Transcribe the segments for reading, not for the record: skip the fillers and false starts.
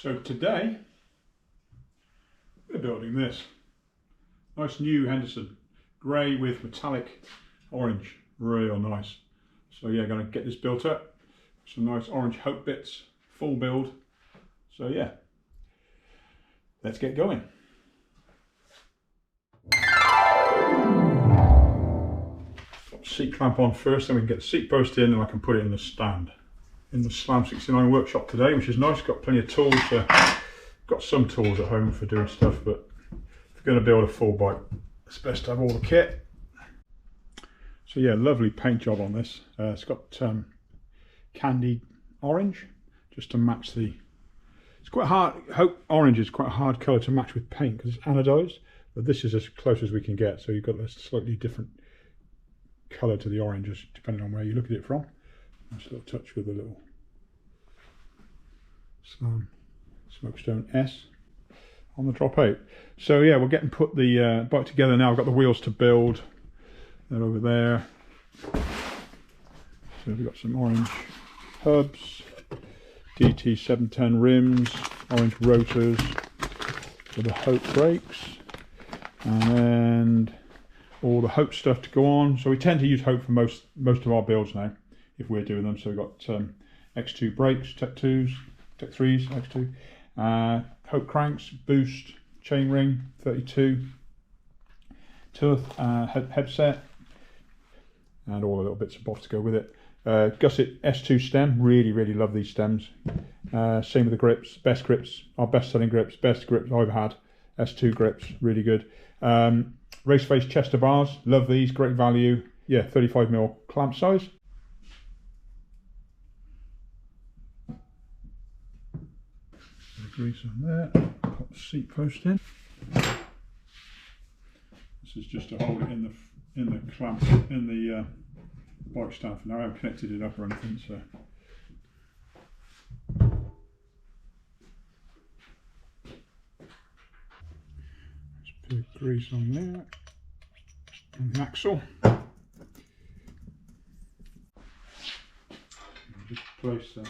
So today we're building this nice new Henderson grey with metallic orange, real nice. So yeah, going to get this built up, some nice orange hope bits, full build. So yeah, let's get going. Put the seat clamp on first, then we can get the seat post in and I can put it in the stand. In the Slam 69 workshop today, which is nice. Got plenty of tools. Got some tools at home for doing stuff, but if you're going to build a full bike, it's best to have all the kit. So yeah, lovely paint job on this. It's got candy orange, just to match the. It's quite hard. Hope orange is quite a hard colour to match with paint because it's anodised, but this is as close as we can get. So you've got a slightly different colour to the oranges depending on where you look at it from. Nice little touch with a little Slam Smokestone S on the drop out. So yeah, we're getting put the bike together now. I've got the wheels to build. They're over there. So we've got some orange hubs, DT 710 rims, orange rotors for the Hope brakes, and all the Hope stuff to go on. So we tend to use Hope for most of our builds now, if we're doing them. So we've got X2 brakes, Tech 2s, Tech 3s, X2, Hope cranks, boost, chainring, 32, tooth, headset, and all the little bits and bobs to go with it. Gusset S2 stem, really love these stems. Same with the grips, best grips, our best selling grips, best grips I've had. S2 grips, really good. Race face Chester bars, love these, great value. Yeah, 35mm clamp size. Grease on there, pop the seat post in. This is just to hold it in the clamp in the bike stand for now. I haven't connected it up or anything, so. Just put grease on there, and the axle. Just place the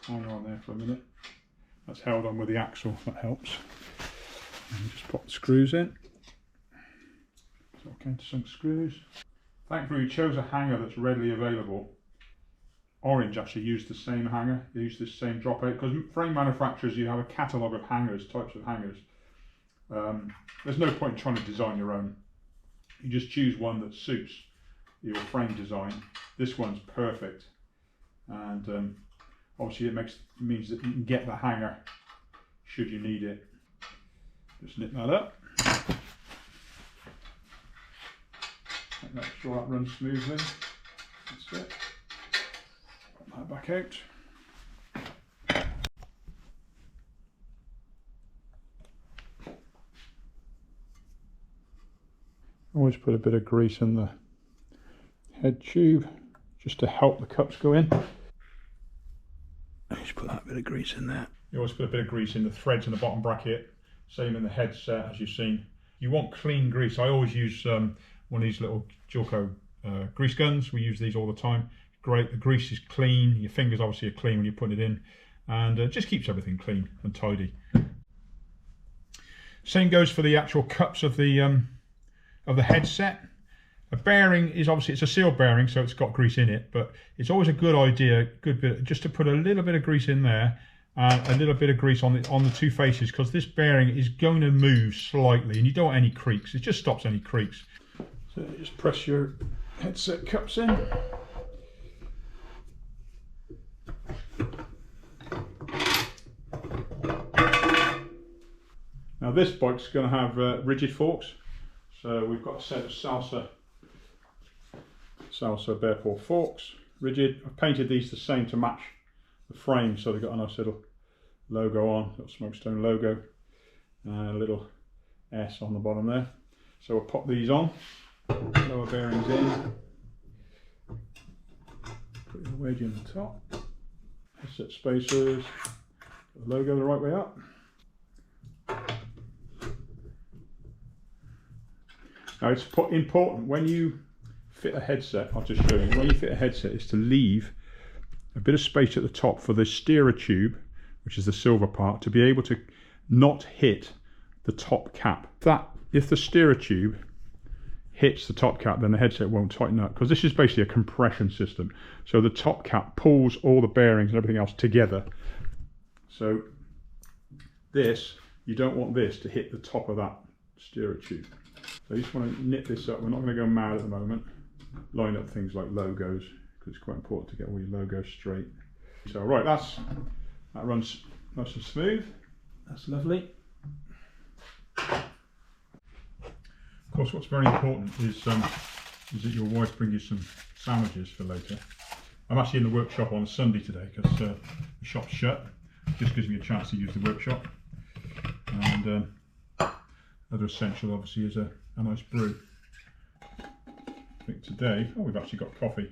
hanger on there for a minute. That's held on with the axle, that helps. And just pop the screws in. So okay, sunk screws. Thankfully we chose a hanger that's readily available. Orange actually used the same hanger, they used the same drop out, because frame manufacturers, you have a catalogue of hangers, types of hangers. There's no point in trying to design your own. You just choose one that suits your frame design. This one's perfect. And obviously it means that you can get the hanger should you need it. Just nip that up. Make sure that runs smoothly. That's it. Pop that back out. Always put a bit of grease in the head tube just to help the cups go in. Just put that bit of grease in there. You always put a bit of grease in the threads in the bottom bracket. Same in the headset, as you've seen. You want clean grease. I always use one of these little Jilco grease guns. We use these all the time. Great, the grease is clean. Your fingers obviously are clean when you put it in, and it just keeps everything clean and tidy. Same goes for the actual cups of the headset. A bearing is obviously, it's a sealed bearing, so it's got grease in it, but it's always a good idea, just to put a little bit of grease in there, and a little bit of grease on the two faces, because this bearing is going to move slightly, and you don't want any creaks. It just stops any creaks. So you just press your headset cups in. Now this bike's going to have rigid forks, so we've got a set of Salsa Bearpaw forks, rigid. I've painted these the same to match the frame, so they've got a nice little logo on, little Smokestone logo, and a little S on the bottom there. So we'll pop these on, lower bearings in, put your wedge in the top, headset spacers, put the logo the right way up. Now it's important when you fit a headset, I'll just show you, when you fit a headset is to leave a bit of space at the top for the steerer tube which is the silver part, to be able to not hit the top cap. If the steerer tube hits the top cap, then the headset won't tighten up, because this is basically a compression system. So the top cap pulls all the bearings and everything else together. So this, you don't want this to hit the top of that steerer tube. So you just want to knit this up. We're not going to go mad at the moment. Line up things like logos, because it's quite important to get all your logos straight. So right, that runs nice and smooth. That's lovely. Of course, what's very important is that your wife brings you some sandwiches for later. I'm actually in the workshop on Sunday today because the shop's shut. Just gives me a chance to use the workshop. And other essential, obviously, is a nice brew. I think today, oh, we've actually got coffee.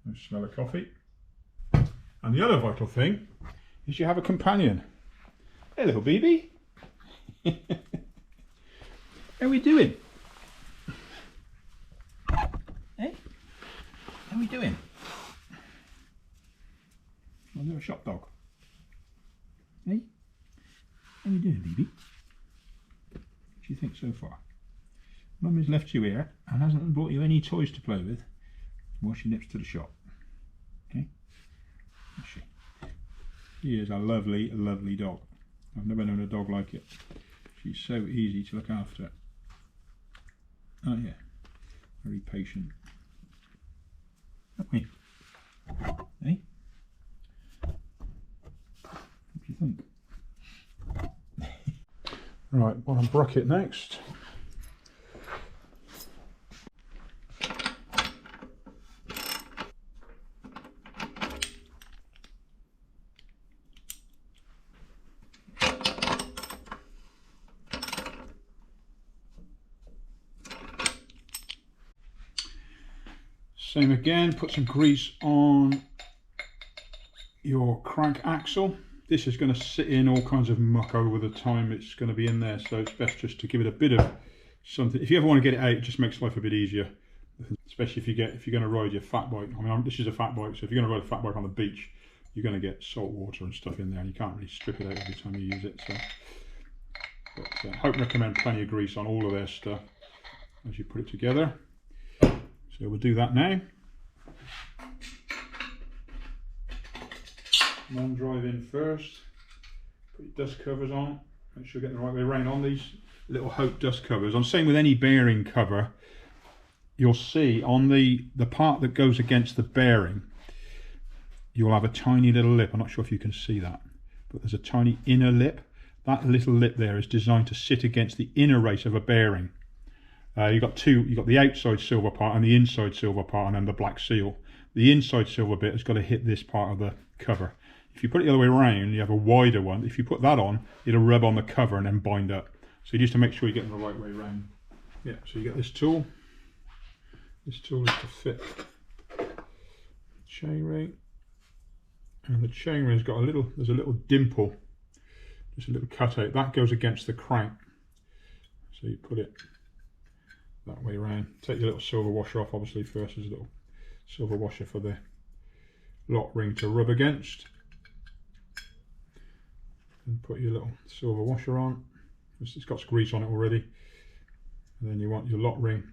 I smell of coffee. And the other vital thing is you have a companion. Hello, baby. How are we doing? Hey? How are we doing? I'll do a shop dog. Hey? How are we doing, baby? What do you think so far? Mum has left you here and hasn't brought you any toys to play with while she nips to the shop. Okay? She is a lovely, lovely dog. I've never known a dog like it. She's so easy to look after. Oh yeah, very patient. Aren't we? Eh? What do you think? Right, bottom bracket next. Same again, put some grease on your crank axle. This is going to sit in all kinds of muck over the time it's going to be in there, so it's best just to give it a bit of something. If you ever want to get it out, it just makes life a bit easier, especially if you're going to ride your fat bike. I mean, this is a fat bike, so if you're going to ride a fat bike on the beach, you're going to get salt water and stuff in there, and you can't really strip it out every time you use it. So, but I hope recommend plenty of grease on all of their stuff as you put it together. So we'll do that now. Non-drive in first. Put your dust covers on. Make sure you're getting the right way around on these little Hope dust covers. I'm saying with any bearing cover, you'll see on the part that goes against the bearing, you'll have a tiny little lip. I'm not sure if you can see that, but there's a tiny inner lip. That little lip there is designed to sit against the inner race of a bearing. You've got the outside silver part and the inside silver part, and then the black seal. The inside silver bit has got to hit this part of the cover. If you put it the other way around, you have a wider one. If you put that on, it'll rub on the cover and then bind up. So just to make sure you're getting the right way around. Yeah, so you get this tool. This tool is to fit chainring. And the chainring's got there's a little dimple, just a little cutout. That goes against the crank. So you put it that way around. Take your little silver washer off, obviously, first. There's a little silver washer for the lock ring to rub against. And put your little silver washer on. It's got grease on it already. And then you want your lock ring.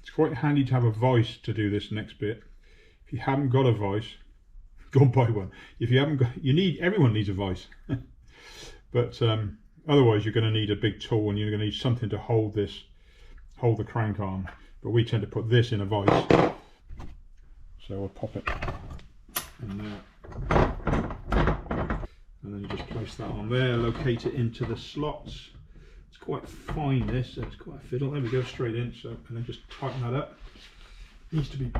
It's quite handy to have a vise to do this next bit. If you haven't got a vise, go and buy one. If you haven't got, everyone needs a vise. But otherwise you're going to need a big tool, and you're going to need something to hold the crank arm. But we tend to put this in a vise. So we'll pop it in there. And then you just place that on there, locate it into the slots. It's quite fine, this, so it's quite a fiddle. There we go, straight in. So, and then just tighten that up. It needs to be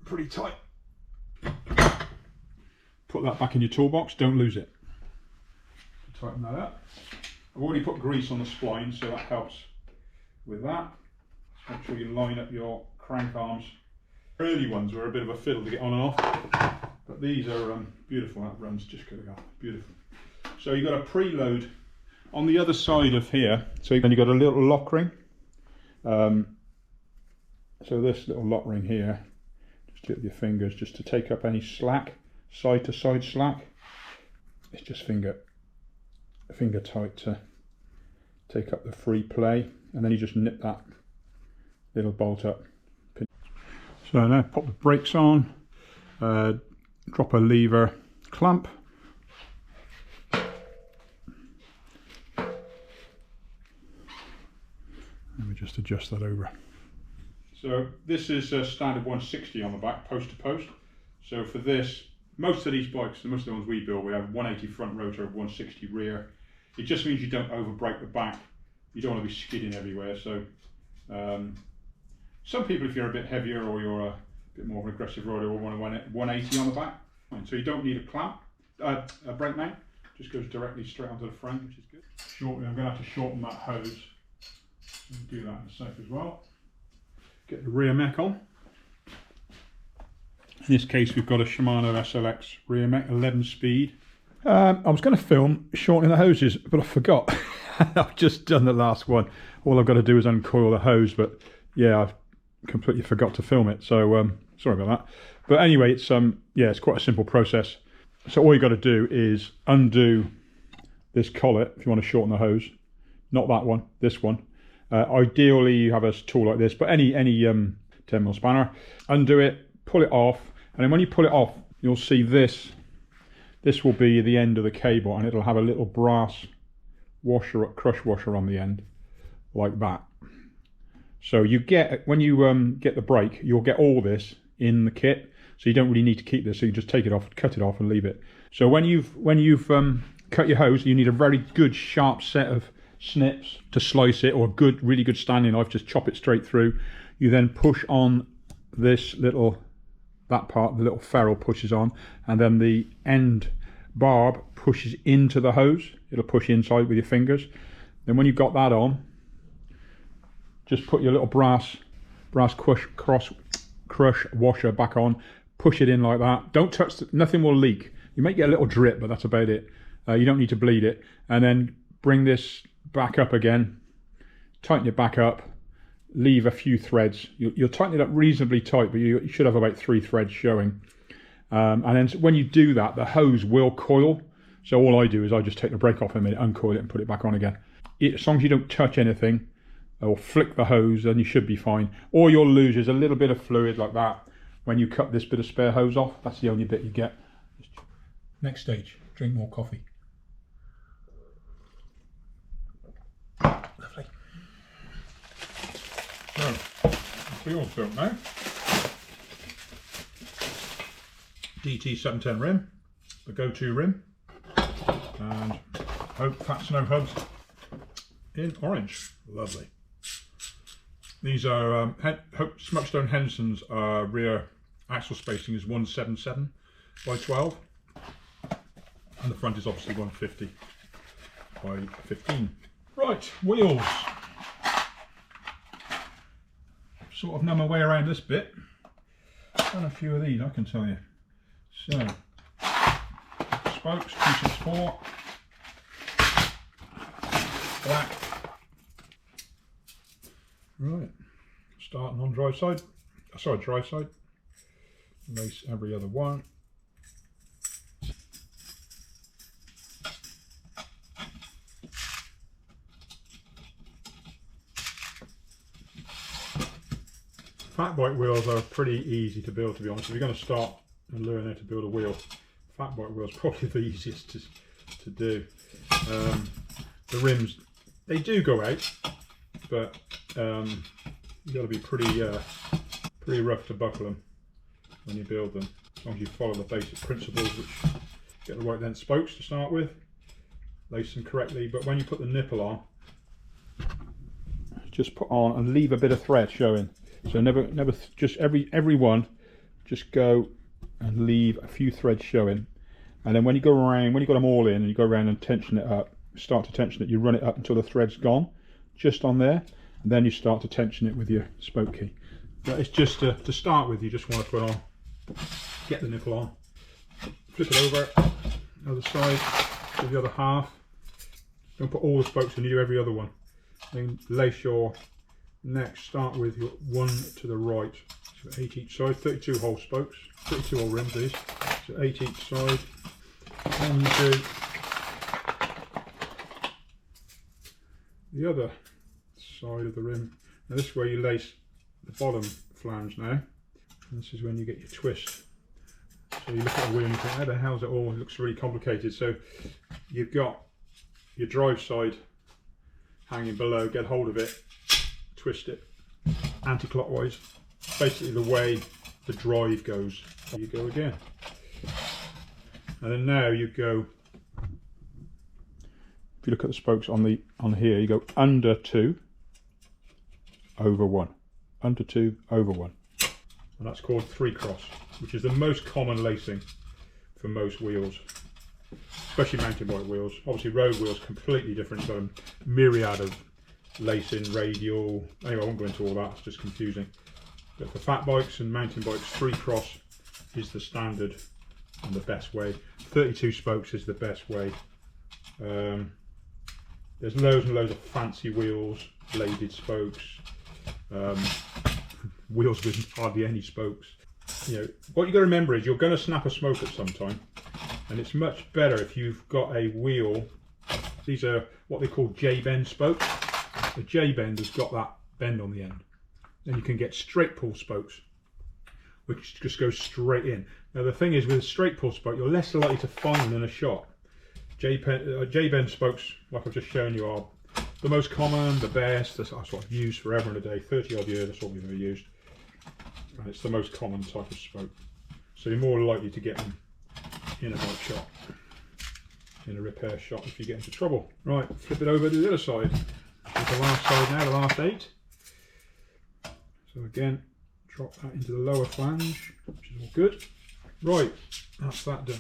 pretty tight. Put that back in your toolbox, don't lose it. Tighten that up. I've already put grease on the spline, so that helps with that. Just make sure you line up your crank arms. Early ones were a bit of a fiddle to get on and off, but these are beautiful. That runs just good enough. Beautiful. So you've got a preload on the other side of here. So then you've got a little lock ring. So this little lock ring here, just do it with your fingers just to take up any slack, side to side slack. it's just finger tight to take up the free play, and then you just nip that little bolt up. So now pop the brakes on, drop a lever clamp, and we just adjust that over. So this is a standard 160 on the back, post to post. So for this, most of these bikes, most of the ones we build, we have 180 front rotor, 160 rear. It just means you don't over brake the back. You don't want to be skidding everywhere. So some people, if you're a bit heavier or you're a bit more of an aggressive rider, will want a 180 on the back. So you don't need a clamp, a brake mount. Just goes directly straight onto the frame, which is good. Shortly, I'm going to have to shorten that hose. I'll do that in a sec as well. Get the rear mech on. In this case, we've got a Shimano SLX rear mech, 11 speed. I was going to film shortening the hoses, but I forgot. I've just done the last one. All I've got to do is uncoil the hose, but yeah, I've completely forgot to film it. So sorry about that. But anyway, it's yeah, it's quite a simple process. So all you got to do is undo this collet if you want to shorten the hose. Not that one, this one. Ideally, you have a tool like this, but any 10mm spanner. Undo it, pull it off, and then when you pull it off, you'll see this. This will be the end of the cable, and it'll have a little brass washer, crush washer on the end, like that. So you get, when you get the brake, you'll get all this in the kit. So you don't really need to keep this. So you just take it off, cut it off, and leave it. So when you've cut your hose, you need a very good sharp set of snips to slice it, or a good, really good standing knife, just chop it straight through. You then push on this little, that part, the little ferrule pushes on, and then the end barb pushes into the hose. It'll push inside with your fingers. Then when you've got that on, just put your little brass crush washer back on, push it in like that. Don't touch, nothing will leak. You might get a little drip, but that's about it. You don't need to bleed it. And then bring this back up again, tighten it back up, leave a few threads. You'll tighten it up reasonably tight, but you should have about 3 threads showing. And then when you do that, the hose will coil. So all I do is I just take the brake off in a minute, uncoil it, and put it back on again. As long as you don't touch anything or flick the hose, then you should be fine. All you'll lose is a little bit of fluid like that when you cut this bit of spare hose off. That's the only bit you get. Next stage, drink more coffee. Lovely. So, the wheels built now. DT710 rim, the go-to rim, and Fat Snow hubs in orange. Lovely. These are Smokestone Henderson's rear axle spacing is 177 by 12, and the front is obviously 150 by 15. Right, wheels. Sort of know my way around this bit. Done a few of these, I can tell you. So, spokes, 264, black. Right, starting on drive side. Sorry, drive side. Lace every other one. Fatbike wheels are pretty easy to build, to be honest. If you're going to start and learn how to build a wheel, Fatbike wheels probably the easiest to do. The rims, they do go out, but you've got to be pretty rough to buckle them when you build them. As long as you follow the basic principles, which get the right length spokes to start with, lace them correctly. But when you put the nipple on, just put on and leave a bit of thread showing. So never just every one, just go and leave a few threads showing, and then when you go around, when you've got them all in and you go around and tension it up, start to tension it, you run it up until the thread's gone, just on there, and then you start to tension it with your spoke key. But it's just to start with, you just want to put on, get the nipple on, flip it over, other side, to the other half. Don't put all the spokes in, you do every other one. Then lace your next, start with your one to the right, so 8 each side, 32 hole spokes, 32 hole rims these, so 8 each side, and you do the other side of the rim. Now this is where you lace the bottom flange now, and this is when you get your twist. So you look at the wheel and you think, how the hell's it all? It looks really complicated. So you've got your drive side hanging below, get hold of it, twist it anti-clockwise, basically the way the drive goes. There you go again. And then now you go, if you look at the spokes on here, you go under 2, over 1, under 2, over 1. And that's called 3-cross, which is the most common lacing for most wheels, especially mountain bike wheels. Obviously road wheels completely different, got a myriad of lacing, radial. Anyway, I won't go into all that, it's just confusing. But for fat bikes and mountain bikes, 3-cross is the standard and the best way. 32 spokes is the best way. There's loads and loads of fancy wheels, bladed spokes, wheels with hardly any spokes. You know, what you got to remember is you're going to snap a spoke at some time, and it's much better if you've got a wheel. These are what they call J-bend spokes. The J-bend has got that bend on the end. Then you can get straight pull spokes, which just go straight in. Now the thing is, with a straight pull spoke, you're less likely to find than a shot. J-bend spokes, like I've just shown you, are the most common, the best. That's what I've used forever and a day, 30 odd years, that's what we've ever used. And it's the most common type of spoke. So you're more likely to get them in a bike shop, in a repair shop, if you get into trouble. Right, flip it over to the other side. Here's the last side now, the last 8. So again, drop that into the lower flange, which is all good. Right, that's that done.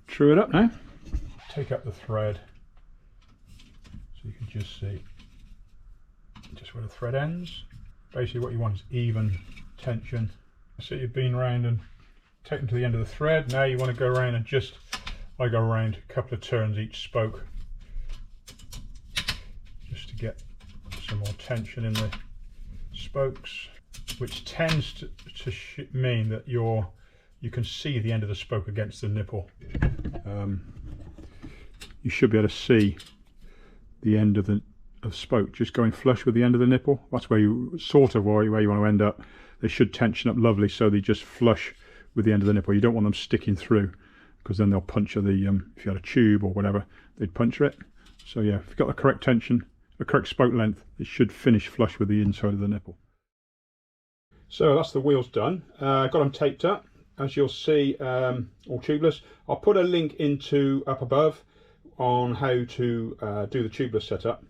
True it up now. Take up the thread, so you can just see just where the thread ends. Basically what you want is even tension. So you've been around and taken to the end of the thread. Now you want to go around and I go around a couple of turns each spoke, just to get some more tension in the spokes, which tends to mean that you can see the end of the spoke against the nipple. You should be able to see the end of the spoke just going flush with the end of the nipple. That's where you sort of where you want to end up. They should tension up lovely so they just flush with the end of the nipple. You don't want them sticking through, because then they'll puncture the if you had a tube or whatever, they'd puncture it. So yeah, if you've got the correct tension, the correct spoke length, it should finish flush with the inside of the nipple. So that's the wheels done. Got them taped up, as you'll see, all tubeless. I'll put a link up above on how to do the tubeless setup.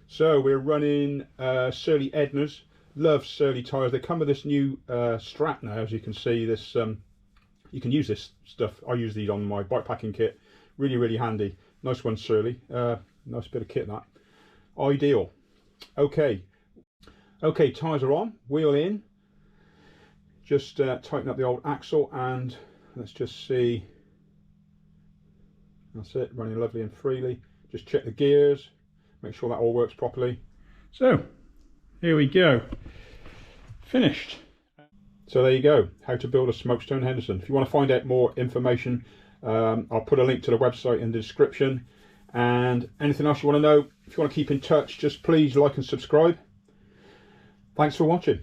So we're running Surly Edna's. Love Surly tyres. They come with this new strap now, as you can see. This you can use this stuff. I use these on my bike packing kit. Really, really handy. Nice one, Surly. Nice bit of kit, that. Ideal. Okay, tyres are on, wheel in. Just tighten up the old axle, and let's just see. That's it, running lovely and freely. Just check the gears, make sure that all works properly. So here we go, finished. So there you go, how to build a Smokestone Henderson. If you want to find out more information, I'll put a link to the website in the description. And anything else you want to know, if you want to keep in touch, just please like and subscribe. Thanks for watching.